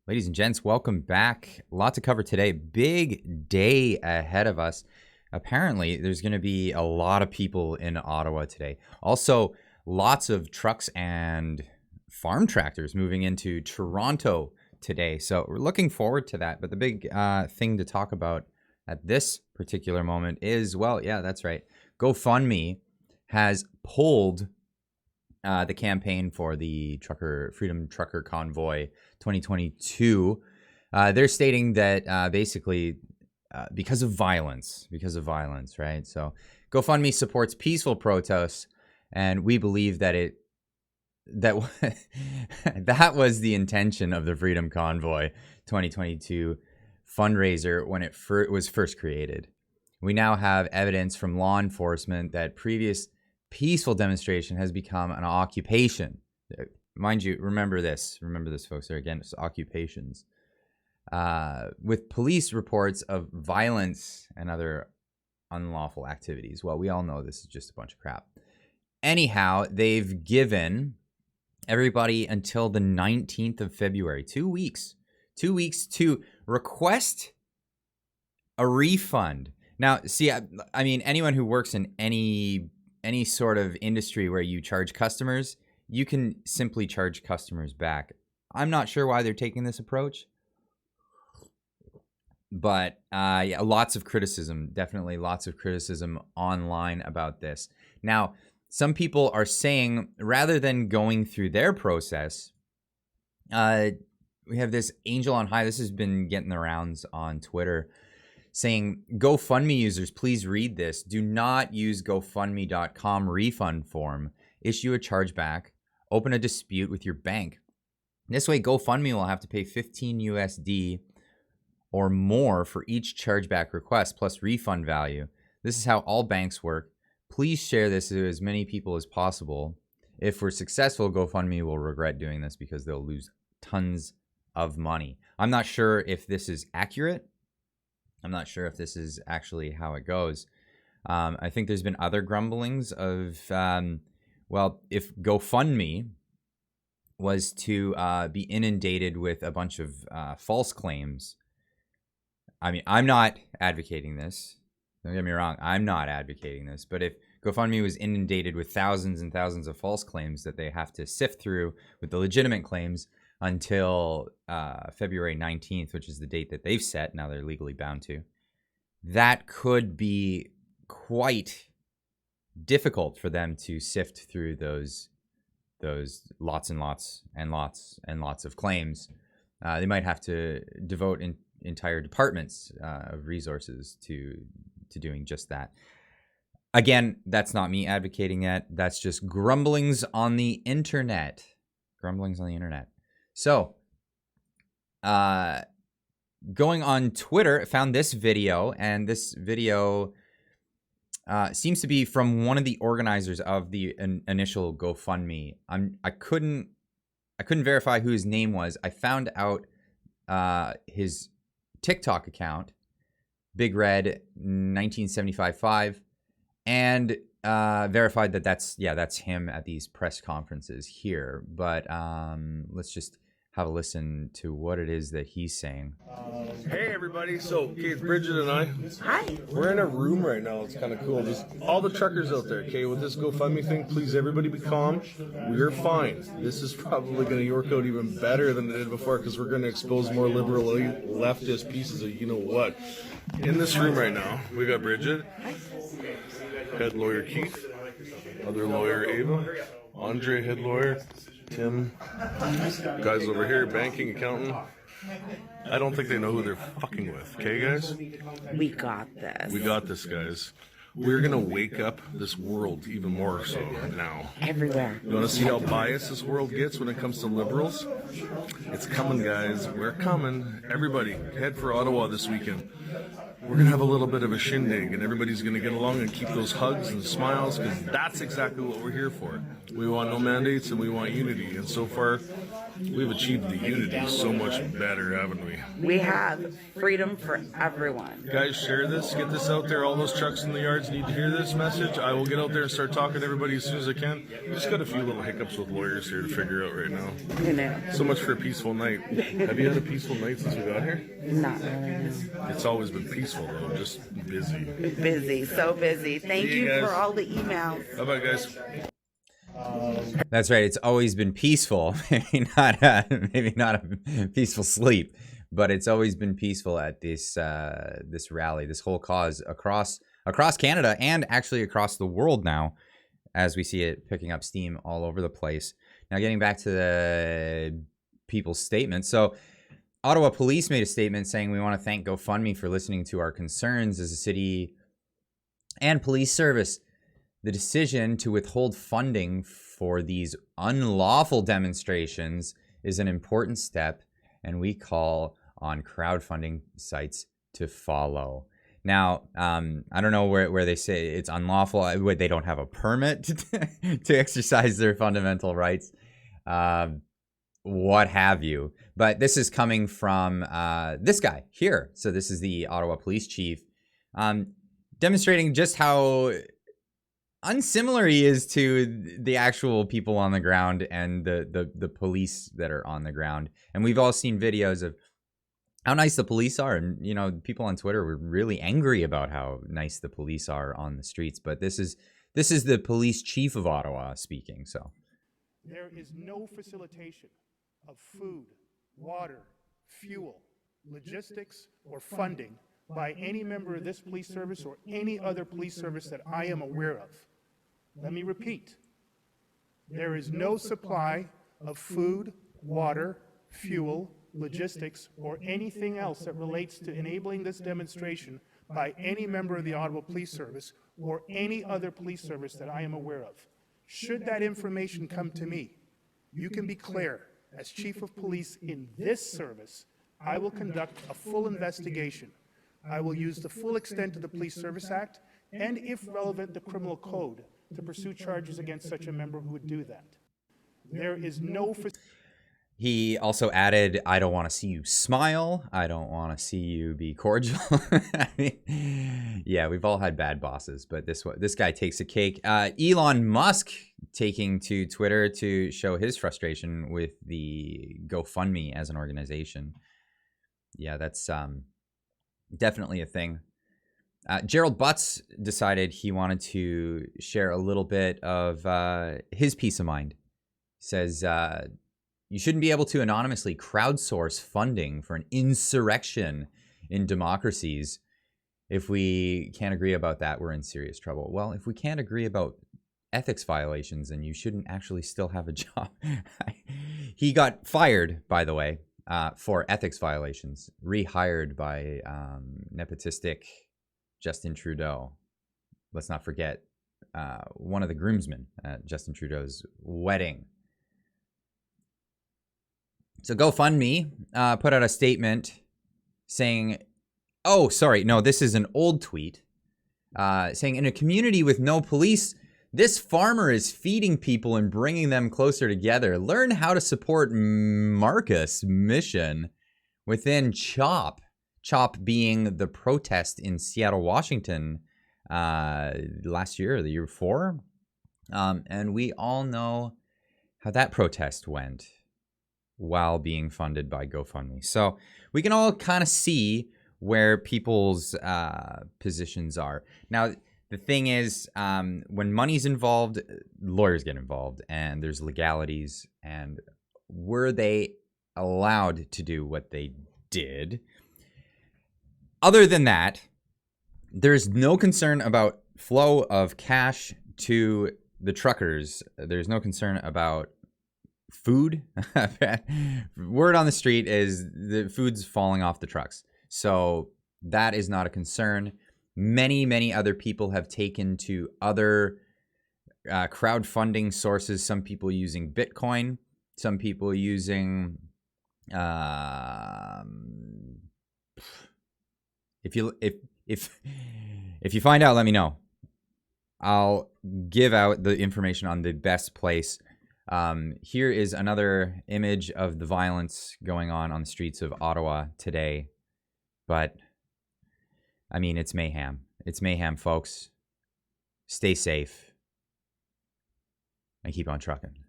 Ladies and gents, welcome back. A lot to cover today. Big day ahead of us. Apparently, there's going to be a lot of people in Ottawa today. Also, lots of trucks and farm tractors moving into Toronto today. So we're looking forward to that. But the big thing to talk about at this particular moment is, well, yeah, that's right. GoFundMe has pulled the campaign for the Freedom Trucker Convoy 2022. They're stating that basically because of violence, right? So GoFundMe supports peaceful protests, and we believe that that was the intention of the Freedom Convoy 2022 fundraiser when it was first created. We now have evidence from law enforcement that previous peaceful demonstration has become an occupation. Mind you, remember this, folks. They're against occupations. With police reports of violence and other unlawful activities. Well, we all know this is just a bunch of crap. Anyhow, they've given everybody until the 19th of February, 2 weeks. 2 weeks to request a refund. Now, see, I mean, anyone who works in any sort of industry where you charge customers, you can simply charge customers back. I'm not sure why they're taking this approach, but yeah, lots of criticism, definitely lots of criticism online about this. Now, some people are saying rather than going through their process, we have this angel on high. This has been getting the rounds on Twitter, saying, GoFundMe users, please read this. Do not use GoFundMe.com refund form. Issue a chargeback. Open a dispute with your bank. This way, GoFundMe will have to pay 15 USD or more for each chargeback request plus refund value. This is how all banks work. Please share this to as many people as possible. If we're successful, GoFundMe will regret doing this because they'll lose tons of money. I'm not sure if this is accurate. I'm not sure if this is actually how it goes. I think there's been other grumblings of, well, if GoFundMe was to be inundated with a bunch of false claims. I mean, I'm not advocating this. Don't get me wrong. I'm not advocating this. But if GoFundMe was inundated with thousands and thousands of false claims that they have to sift through with the legitimate claims until February 19th, which is the date that they've set. Now they're legally bound to. That could be quite difficult for them to sift through those lots and lots and lots and lots of claims. They might have to devote entire departments of resources to doing just that. Again, that's not me advocating that. That's just grumblings on the internet. So, going on Twitter, found this video, and this video seems to be from one of the organizers of the initial GoFundMe. I couldn't verify who his name was. I found out his TikTok account, Big Red 1975.5, and verified that that's him at these press conferences here. But let's just have a listen to what it is that he's saying. Hey everybody, so okay, it's Bridget and I. Hi. We're in a room right now. It's kind of cool. Just all the truckers out there, okay, with this GoFundMe thing, please everybody be calm. We're fine. This is probably going to work out even better than it did before because we're going to expose more liberal leftist pieces of you know what. In this room right now, we got Bridget, head lawyer Keith, other lawyer Ava, Andre, head lawyer, Tim, guys over here, banking, accountant. I don't think they know who they're fucking with. Okay, guys? We got this. We got this, guys. We're going to wake up this world even more so now. Everywhere. You want to see how biased this world gets when it comes to liberals? It's coming, guys. We're coming. Everybody, head for Ottawa this weekend. we're going to have a little bit of a shindig, and everybody's going to get along and keep those hugs and smiles, because that's exactly what we're here for. We want no mandates, and we want unity. And so far, we've achieved the unity so much better, haven't we? We have freedom for everyone. Guys, share this. Get this out there. All those trucks in the yards need to hear this message. I will get out there and start talking to everybody as soon as I can. We just got a few little hiccups with lawyers here to figure out right now. You know, So much for a peaceful night. Have you had a peaceful night since we got here? not really. It's always been peaceful, though. Just busy. Busy, so busy. Thank See you you guys. for all the emails. Bye-bye, guys. That's right. It's always been peaceful. maybe not a peaceful sleep, but it's always been peaceful at this this rally, this whole cause across Canada and actually across the world now, as we see it picking up steam all over the place. Now, getting back to the people's statement. So, Ottawa Police made a statement saying, "We want to thank GoFundMe for listening to our concerns as a city and police service. The decision to withhold funding for these unlawful demonstrations is an important step, and we call on crowdfunding sites to follow." Now, I don't know where they say it's unlawful. They don't have a permit to exercise their fundamental rights, what have you. But this is coming from this guy here. So this is the Ottawa Police Chief, demonstrating just how unsimilar he is to the actual people on the ground and the police that are on the ground. And we've all seen videos of how nice the police are. And, you know, people on Twitter were really angry about how nice the police are on the streets. But this is the police chief of Ottawa speaking. So there is no facilitation of food, water, fuel, logistics, or funding by any member of this police service or any other police service that I am aware of. Let me repeat. There is no supply of food, water, fuel, logistics, or anything else that relates to enabling this demonstration by any member of the Ottawa Police Service or any other police service that I am aware of. Should that information come to me, you can be clear, as Chief of Police in this service, I will conduct a full investigation. I will use the full extent of the Police Service Act and, if relevant, the criminal code to pursue charges against such a member who would do that. There is no... he also added, "I don't want to see you smile. I don't want to see you be cordial." I mean, yeah, we've all had bad bosses, but this guy takes a cake. Elon Musk taking to Twitter to show his frustration with the GoFundMe as an organization. Yeah, that's definitely a thing. Gerald Butts decided he wanted to share a little bit of his peace of mind. He says, "You shouldn't be able to anonymously crowdsource funding for an insurrection in democracies. If we can't agree about that, we're in serious trouble." Well, if we can't agree about ethics violations, then you shouldn't actually still have a job. He got fired, by the way, for ethics violations, rehired by nepotistic Justin Trudeau. Let's not forget one of the groomsmen at Justin Trudeau's wedding. So GoFundMe put out a statement saying, oh, sorry, no, this is an old tweet, saying, "In a community with no police, this farmer is feeding people and bringing them closer together. Learn how to support Marcus' mission within CHOP." CHOP being the protest in Seattle, Washington last year or the year before. And we all know how that protest went while being funded by GoFundMe. So we can all kind of see where people's positions are. Now, the thing is, when money's involved, lawyers get involved, and there's legalities. And were they allowed to do what they did? Other than that, there's no concern about flow of cash to the truckers. There's no concern about food. Word on the street is the food's falling off the trucks. So that is not a concern. Many, many other people have taken to other crowdfunding sources. Some people using Bitcoin. Some people using If you find out, let me know. I'll give out the information on the best place. Here is another image of the violence going on the streets of Ottawa today. But, I mean, it's mayhem. It's mayhem, folks. Stay safe. And keep on trucking.